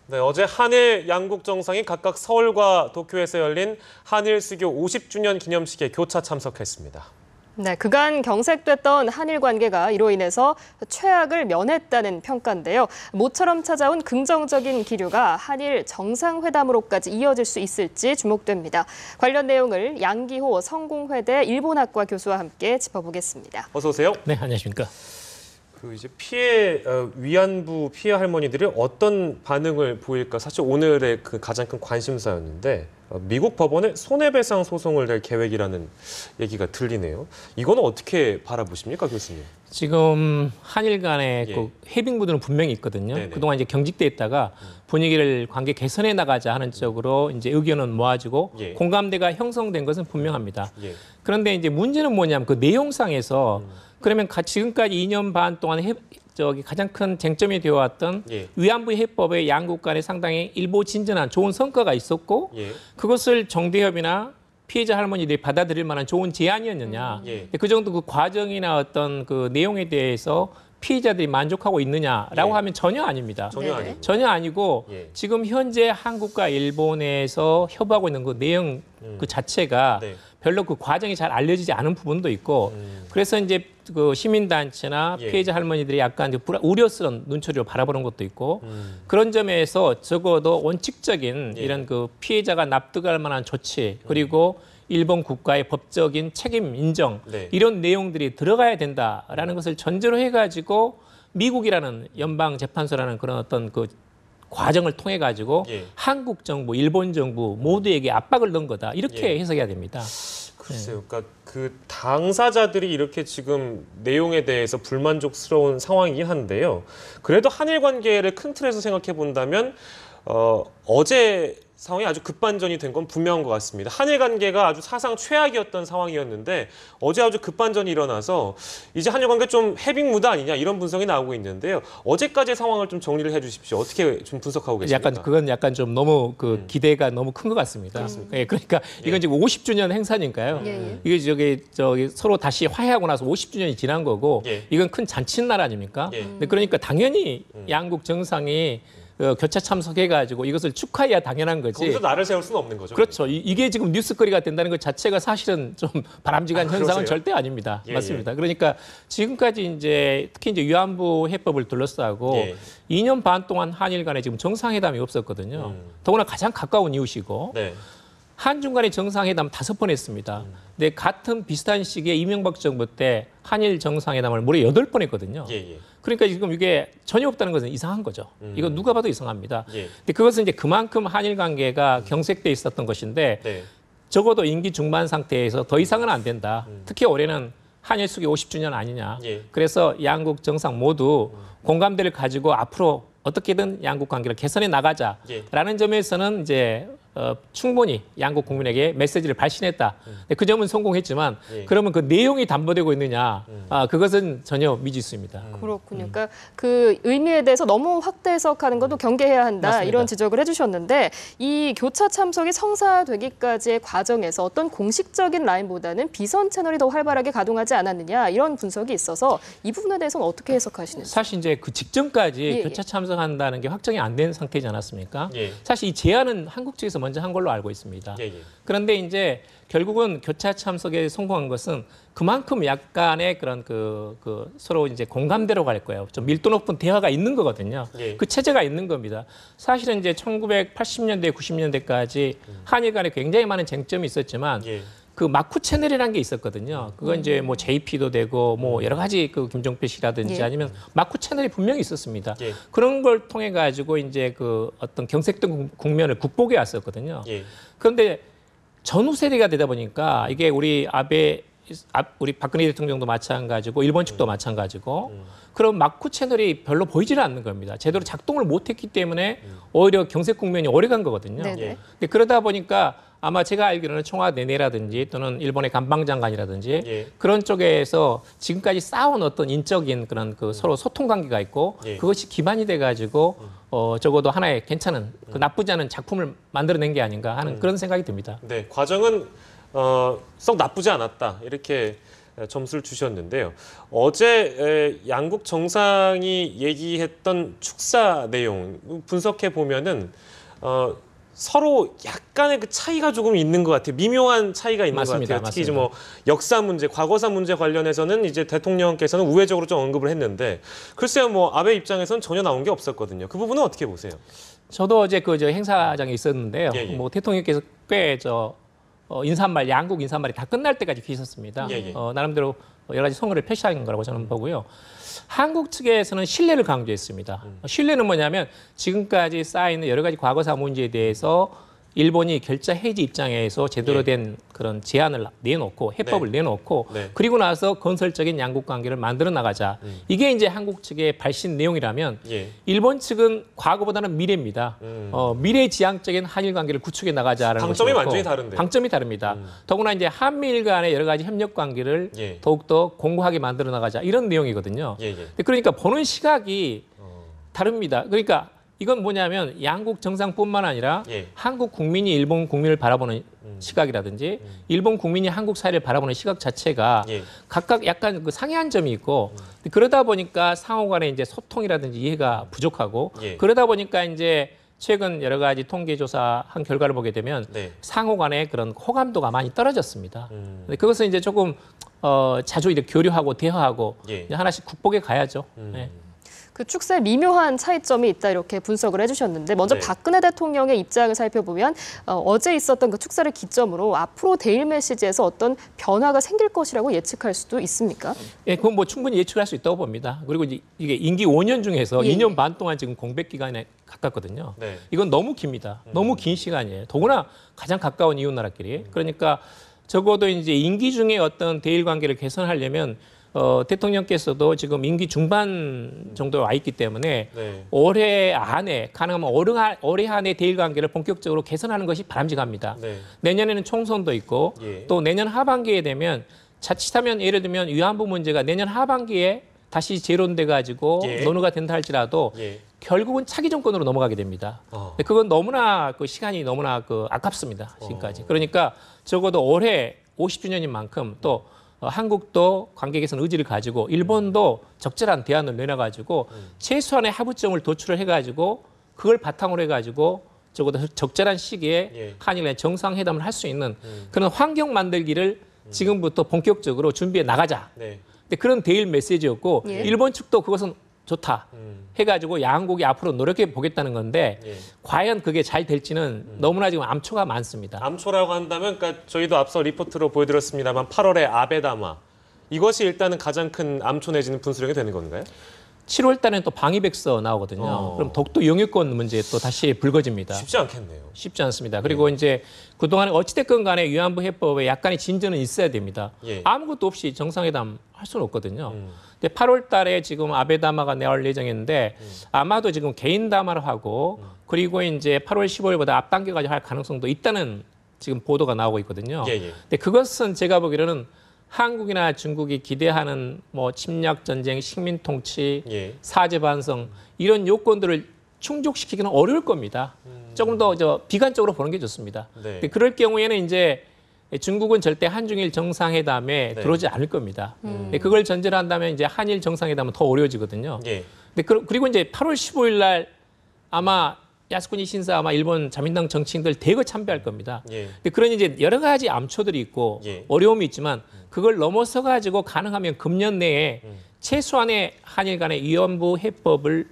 네, 어제 한일 양국 정상이 각각 서울과 도쿄에서 열린 한일 수교 50주년 기념식에 교차 참석했습니다. 네, 그간 경색됐던 한일 관계가 이로 인해서 최악을 면했다는 평가인데요. 모처럼 찾아온 긍정적인 기류가 한일 정상회담으로까지 이어질 수 있을지 주목됩니다. 관련 내용을 양기호 성공회대 일본학과 교수와 함께 짚어보겠습니다. 어서 오세요. 네, 안녕하십니까. 이제 위안부 피해 할머니들이 어떤 반응을 보일까 사실 오늘의 그 가장 큰 관심사였는데 미국 법원에 손해배상 소송을 낼 계획이라는 얘기가 들리네요. 이거는 어떻게 바라보십니까, 교수님? 지금 한일 간의 예. 그 해빙부들은 분명히 있거든요. 네네. 그동안 이제 경직돼 있다가 분위기를 관계 개선해 나가자 하는 쪽으로 이제 의견은 모아지고 예. 공감대가 형성된 것은 분명합니다. 예. 그런데 이제 문제는 뭐냐면 그 내용상에서 그러면 지금까지 2년 반 동안 가장 큰 쟁점이 되어왔던 예. 위안부 해법의 양국 간에 상당히 일부 진전한 좋은 성과가 있었고 예. 그것을 정대협이나 피해자 할머니들이 받아들일 만한 좋은 제안이었느냐. 예. 그 정도 그 과정이나 어떤 그 내용에 대해서 피해자들이 만족하고 있느냐라고 예. 하면 전혀 아닙니다. 전혀 네. 아니고. 전혀 아니고 예. 지금 현재 한국과 일본에서 협의하고 있는 그 내용 그 자체가 네. 별로 그 과정이 잘 알려지지 않은 부분도 있고 그래서 이제 그 시민단체나 예. 피해자 할머니들이 약간 우려스러운 눈초리로 바라보는 것도 있고 그런 점에서 적어도 원칙적인 예. 이런 그 피해자가 납득할 만한 조치 그리고 일본 국가의 법적인 책임 인정 네. 이런 내용들이 들어가야 된다라는 것을 전제로 해가지고 미국이라는 연방재판소라는 그런 어떤 그 과정을 통해 가지고 예. 한국 정부, 일본 정부 모두에게 압박을 넣은 거다 이렇게 예. 해석해야 됩니다. 글쎄요. 그러니까 그 당사자들이 이렇게 지금 내용에 대해서 불만족스러운 상황이긴 한데요. 그래도 한일 관계를 큰 틀에서 생각해 본다면 어제 상황이 아주 급반전이 된 건 분명한 것 같습니다. 한일 관계가 아주 사상 최악이었던 상황이었는데 어제 아주 급반전이 일어나서 이제 한일 관계 좀 해빙무드 아니냐 이런 분석이 나오고 있는데요. 어제까지의 상황을 좀 정리를 해주십시오. 어떻게 좀 분석하고 계십니까? 그건 약간 좀 너무 그 기대가 너무 큰 것 같습니다. 예, 그러니까 이건 지금 50주년 행사니까요. 예. 이게 저기 서로 다시 화해하고 나서 50주년이 지난 거고 예. 이건 큰 잔칫날 아닙니까? 예. 근데 그러니까 당연히 양국 정상이 교차 참석해가지고 이것을 축하해야 당연한 거지. 거기서 나를 세울 수는 없는 거죠. 그렇죠. 이게 지금 뉴스거리가 된다는 것 자체가 사실은 좀 바람직한 현상은 그러세요? 절대 아닙니다. 예, 맞습니다. 그러니까 지금까지 이제 특히 이제 위안부 해법을 둘러싸고 예. 2년 반 동안 한일 간에 지금 정상회담이 없었거든요. 더구나 가장 가까운 이웃이고 네. 한중 간의 정상회담 5번 했습니다. 근데 같은 비슷한 시기에 이명박 정부 때 한일 정상회담을 무려 8번 했거든요. 예, 예. 그러니까 지금 이게 전혀 없다는 것은 이상한 거죠. 이거 누가 봐도 이상합니다. 예. 근데 그것은 이제 그만큼 한일 관계가 경색돼 있었던 것인데 네. 적어도 임기 중반 상태에서 더 이상은 안 된다. 특히 올해는 한일 수교 50주년 아니냐. 예. 그래서 양국 정상 모두 공감대를 가지고 앞으로 어떻게든 양국 관계를 개선해 나가자라는 점에서는 이제 충분히 양국 국민에게 메시지를 발신했다. 근데 그 점은 성공했지만 예. 그러면 그 내용이 담보되고 있느냐? 그것은 전혀 미지수입니다. 그렇군요. 그러니까 그 의미에 대해서 너무 확대 해석하는 것도 경계해야 한다. 맞습니다. 이런 지적을 해주셨는데 이 교차 참석이 성사되기까지의 과정에서 어떤 공식적인 라인보다는 비선 채널이 더 활발하게 가동하지 않았느냐 이런 분석이 있어서 이 부분에 대해서는 어떻게 해석하시는지. 사실 이제 그 직전까지 예, 교차 참석한다는 게 확정이 안 된 상태지 않았습니까? 예. 사실 이 제안은 한국 측에서 먼저 한 걸로 알고 있습니다. 예, 예. 그런데 이제 결국은 교차 참석에 성공한 것은 그만큼 약간의 그런 그 서로 이제 공감대로 갈 거예요. 좀 밀도 높은 대화가 있는 거거든요. 예. 그 체제가 있는 겁니다. 사실은 이제 1980년대, 90년대까지 한일 간에 굉장히 많은 쟁점이 있었지만 예. 그 마쿠 채널이라는 게 있었거든요. 그건 이제 뭐 JP도 되고 뭐 여러 가지 그 김종필 씨라든지 예. 아니면 마쿠 채널이 분명히 있었습니다. 예. 그런 걸 통해 가지고 이제 그 어떤 경색된 국면을 극복해 왔었거든요. 예. 그런데 전후 세대가 되다 보니까 이게 우리 우리 박근혜 대통령도 마찬가지고 일본 측도 마찬가지고 그런 마쿠 채널이 별로 보이지는 않는 겁니다. 제대로 작동을 못했기 때문에 오히려 경색 국면이 오래 간 거거든요. 네네. 예. 근데 그러다 보니까 아마 제가 알기로는 청와대 내라든지 또는 일본의 감방장관이라든지 예. 그런 쪽에서 지금까지 쌓아온 어떤 인적인 그런 그 서로 소통 관계가 있고 예. 그것이 기반이 돼가지고 적어도 하나의 괜찮은 그 나쁘지 않은 작품을 만들어낸 게 아닌가 하는 그런 생각이 듭니다. 네, 과정은 썩 나쁘지 않았다. 이렇게 점수를 주셨는데요. 어제 양국 정상이 얘기했던 축사 내용 분석해 보면은 서로 약간의 그 차이가 조금 있는 것 같아요. 미묘한 차이가 있는 맞습니다. 것 같아요. 특히 이제 뭐 역사 문제, 과거사 문제 관련해서는 이제 대통령께서는 우회적으로 좀 언급을 했는데 글쎄요, 뭐 아베 입장에서는 전혀 나온 게 없었거든요. 그 부분은 어떻게 보세요? 저도 어제 저 행사장에 있었는데요. 예, 예. 뭐 대통령께서 꽤 인사말, 양국 인사말이 다 끝날 때까지 계셨습니다. 예, 예. 나름대로 여러 가지 성의를 표시한 거라고 저는 보고요. 한국 측에서는 신뢰를 강조했습니다. 신뢰는 뭐냐면 지금까지 쌓이는 여러 가지 과거사 문제에 대해서 일본이 결자 해지 입장에서 제대로 된 그런 제안을 내놓고 해법을 내놓고 그리고 나서 건설적인 양국 관계를 만들어 나가자. 이게 이제 한국 측의 발신 내용이라면 일본 측은 과거보다는 미래입니다. 미래지향적인 한일 관계를 구축해 나가자라는 방점이 것이었고, 완전히 다른데요. 방점이 다릅니다. 더구나 이제 한미일 간의 여러 가지 협력 관계를 더욱더 공고하게 만들어 나가자 이런 내용이거든요. 그러니까 보는 시각이 다릅니다. 그러니까 이건 뭐냐면 양국 정상뿐만 아니라 한국 국민이 일본 국민을 바라보는 시각이라든지 일본 국민이 한국 사회를 바라보는 시각 자체가 각각 약간 그 상이한 점이 있고 그러다 보니까 상호 간에 이제 소통이라든지 이해가 부족하고 그러다 보니까 이제 최근 여러 가지 통계 조사한 결과를 보게 되면 상호 간의 그런 호감도가 많이 떨어졌습니다. 그것은 이제 조금 자주 이렇게 교류하고 대화하고 하나씩 극복해 가야죠. 그 축사에 미묘한 차이점이 있다 이렇게 분석을 해주셨는데 먼저 박근혜 대통령의 입장을 살펴보면 어제 있었던 그 축사를 기점으로 앞으로 대일 메시지에서 어떤 변화가 생길 것이라고 예측할 수도 있습니까? 예, 그건 뭐 충분히 예측할 수 있다고 봅니다. 그리고 이게 임기 5년 중에서 2년 반 동안 지금 공백 기간에 가깝거든요. 이건 너무 깁니다. 너무 긴 시간이에요. 더구나 가장 가까운 이웃 나라끼리. 그러니까 적어도 이제 임기 중에 어떤 대일 관계를 개선하려면 대통령께서도 지금 임기 중반 정도에 와 있기 때문에 올해 안에 가능하면 올해 안에 대일 관계를 본격적으로 개선하는 것이 바람직합니다. 내년에는 총선도 있고 또 내년 하반기에 되면 자칫하면 예를 들면 위안부 문제가 내년 하반기에 다시 재론돼 가지고 논의가 된다 할지라도 결국은 차기 정권으로 넘어가게 됩니다. 근데 그건 너무나 그 시간이 너무나 아깝습니다. 지금까지. 그러니까 적어도 올해 50주년인 만큼 또 한국도 관계 개선 의지를 가지고 일본도 적절한 대안을 내놔가지고 최소한의 하부점을 도출을 해가지고 그걸 바탕으로 해가지고 적어도 적절한 시기에 한일 간의 정상회담을 할 수 있는 그런 환경 만들기를 지금부터 본격적으로 준비해 나가자. 근데 그런 대일 메시지였고 일본 측도 그것은 좋다 해가지고 양국이 앞으로 노력해 보겠다는 건데 과연 그게 잘 될지는 너무나 지금 암초가 많습니다. 암초라고 한다면 그러니까 저희도 앞서 리포트로 보여드렸습니다만 8월에 아베 담화 이것이 일단은 가장 큰 암초 내지는 분수령이 되는 건가요? 7월 달에는 또 방위백서 나오거든요. 그럼 독도 영유권 문제 또 다시 불거집니다. 쉽지 않겠네요. 쉽지 않습니다. 그리고 이제 그동안에 어찌됐건 간에 위안부 해법에 약간의 진전은 있어야 됩니다. 아무것도 없이 정상회담 할 수는 없거든요. 근데 8월 달에 지금 아베 담화가 나올 예정인데 아마도 지금 개인 담화를 하고 그리고 이제 8월 15일보다 앞당겨가지고 할 가능성도 있다는 지금 보도가 나오고 있거든요. 근데 그것은 제가 보기로는 한국이나 중국이 기대하는 뭐 침략 전쟁, 식민 통치, 사제 반성 이런 요건들을 충족시키기는 어려울 겁니다. 조금 더 비관적으로 보는 게 좋습니다. 근데 그럴 경우에는 이제 중국은 절대 한중일 정상회담에 들어오지 않을 겁니다. 근데 그걸 전제로 한다면 이제 한일 정상회담은 더 어려워지거든요. 근데 그리고 이제 8월 15일 날 아마 야스쿠니 신사 아마 일본 자민당 정치인들 대거 참배할 겁니다. 근데 그런 이제 여러 가지 암초들이 있고 어려움이 있지만 그걸 넘어서 가지고 가능하면 금년 내에 최소한의 한일 간의 위안부 해법을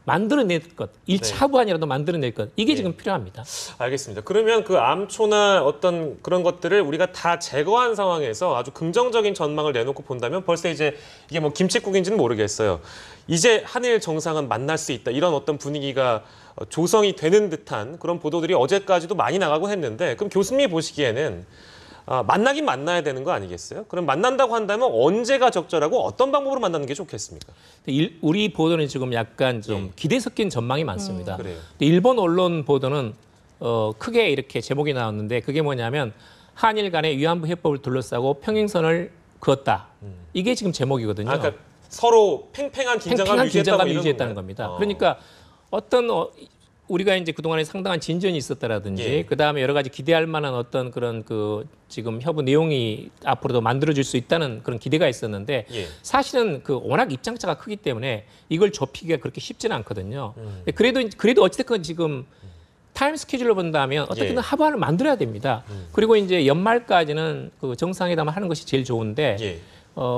만들어낼 것, 1차 하부안이라도 만들어낼 것, 이게 지금 필요합니다. 알겠습니다. 그러면 그 암초나 어떤 그런 것들을 우리가 다 제거한 상황에서 아주 긍정적인 전망을 내놓고 본다면 벌써 이제 이게 뭐 김칫국인지는 모르겠어요. 이제 한일 정상은 만날 수 있다. 이런 어떤 분위기가 조성이 되는 듯한 그런 보도들이 어제까지도 많이 나가고 했는데 그럼 교수님이 보시기에는 만나긴 만나야 되는 거 아니겠어요? 그럼 만난다고 한다면 언제가 적절하고 어떤 방법으로 만나는 게 좋겠습니까? 우리 보도는 지금 약간 좀 기대 섞인 전망이 많습니다. 그래요. 일본 언론 보도는 크게 이렇게 제목이 나왔는데 그게 뭐냐면 한일 간의 위안부 해법을 둘러싸고 평행선을 그었다. 이게 지금 제목이거든요. 그러니까 서로 팽팽한 긴장감을 유지했다는 겁니다. 그러니까 어떤 우리가 이제 그동안에 상당한 진전이 있었다라든지 예. 그다음에 여러 가지 기대할 만한 어떤 그런 그 지금 협의 내용이 앞으로도 만들어질 수 있다는 그런 기대가 있었는데 예. 사실은 그 워낙 입장차가 크기 때문에 이걸 좁히기가 그렇게 쉽지는 않거든요. 근데 그래도 어찌됐건 지금 타임 스케줄로 본다면 어떻게든 예. 합의안을 만들어야 됩니다. 그리고 이제 연말까지는 그 정상회담을 하는 것이 제일 좋은데 예.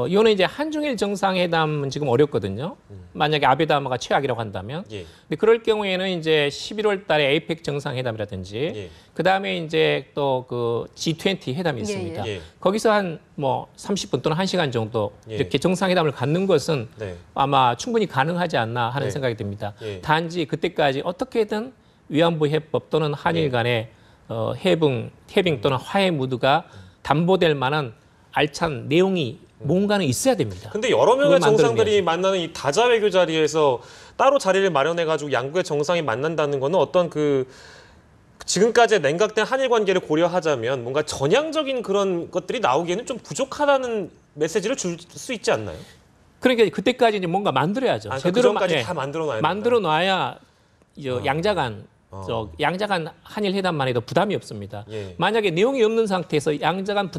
이거는 이제 한중일 정상회담은 지금 어렵거든요. 만약에 아베 다마가 최악이라고 한다면. 예. 근데 그럴 경우에는 이제 11월 달에 에이펙 정상회담이라든지 예. 그다음에 이제 또 그 G20 회담이 있습니다. 예. 거기서 한 뭐 30분 또는 1시간 정도 예. 이렇게 정상회담을 갖는 것은 네. 아마 충분히 가능하지 않나 하는 네. 생각이 듭니다. 예. 단지 그때까지 어떻게든 위안부 해법 또는 한일 간의 해빙 또는 화해 무드가 담보될 만한 알찬 내용이 뭔가는 있어야 됩니다. 근데 여러 명의 그걸 정상들이 만들어내야죠. 만나는 이 다자 외교 자리에서 따로 자리를 마련해 가지고 양국의 정상이 만난다는 거는 어떤 그 지금까지 냉각된 한일 관계를 고려하자면 뭔가 전향적인 그런 것들이 나오기에는 좀 부족하다는 메시지를 줄 수 있지 않나요? 그러니까 그때까지 이제 뭔가 만들어야죠. 아, 그 전까지 다 만들어 놔야 된다. 만들어 놔야 양자간 양자간 한일 회담만 해도 부담이 없습니다. 예. 만약에 내용이 없는 상태에서 양자간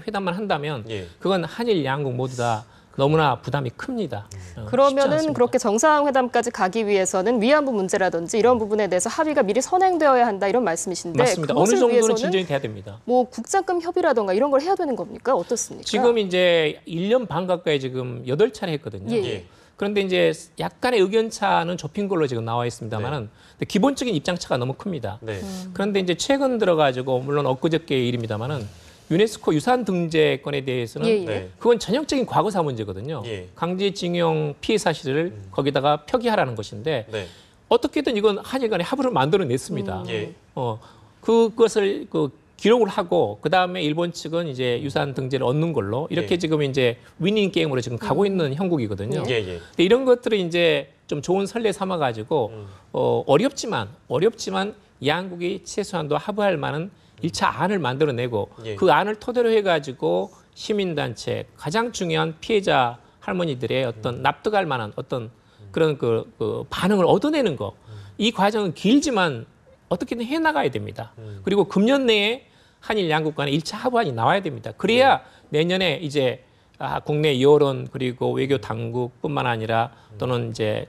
회담만 한다면 예. 그건 한일 양국 모두 다 너무나 부담이 큽니다. 쉽지 그러면은 않습니다. 그렇게 정상회담까지 가기 위해서는 위안부 문제라든지 이런 부분에 대해서 합의가 미리 선행되어야 한다 이런 말씀이신데 맞습니다. 어느 그것을 정도는 위해서는 진전이 돼야 됩니다. 뭐 국장급 협의라든가 이런 걸 해야 되는 겁니까? 어떻습니까? 지금 이제 1년 반 가까이 지금 8차례 했거든요. 예. 예. 그런데 이제 약간의 의견차는 좁힌 걸로 지금 나와 있습니다만은 기본적인 입장차가 너무 큽니다. 네. 그런데 이제 최근 들어가지고 물론 엊그저께의 일입니다만은 유네스코 유산 등재권에 대해서는 예, 예. 네. 그건 전형적인 과거사 문제거든요. 예. 강제징용 피해 사실을 거기다가 표기하라는 것인데 네. 어떻게든 이건 한일 간에 합의를 만들어냈습니다. 예. 그것을 기록을 하고 그다음에 일본 측은 이제 유산 등재를 얻는 걸로 이렇게 예. 지금 이제 위닝 게임으로 지금 가고 있는 형국이거든요. 예. 예. 근데 이런 것들을 이제 좀 좋은 선례 삼아 가지고 어렵지만 양국이 최소한도 합의할 만한 1차 안을 만들어내고 예. 그 안을 토대로 해가지고 시민단체 가장 중요한 피해자 할머니들의 어떤 납득할 만한 어떤 그런 그 반응을 얻어내는 거. 이 과정은 길지만 어떻게든 해나가야 됩니다. 그리고 금년 내에 한일 양국 간의 1차 합의안이 나와야 됩니다. 그래야 내년에 이제 국내 여론 그리고 외교 당국뿐만 아니라 또는 이제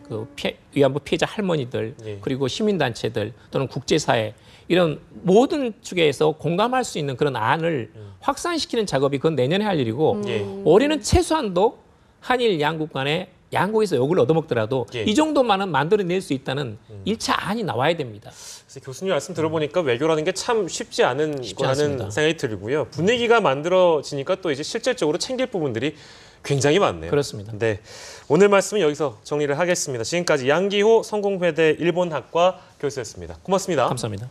위안부 피해자 할머니들 예. 그리고 시민단체들 또는 국제사회 이런 모든 축에서 공감할 수 있는 그런 안을 확산시키는 작업이 그건 내년에 할 일이고 예. 올해는 최소한도 한일 양국 간에 양국에서 욕을 얻어먹더라도 예. 이 정도만은 만들어낼 수 있다는 1차 안이 나와야 됩니다. 그래서 교수님 말씀 들어보니까 외교라는 게 참 쉽지 않은 거라는 않습니다. 생각이 들고요. 분위기가 만들어지니까 또 이제 실질적으로 챙길 부분들이 굉장히 많네요. 그렇습니다. 네, 오늘 말씀은 여기서 정리를 하겠습니다. 지금까지 양기호 성공회대 일본학과 교수였습니다. 고맙습니다. 감사합니다.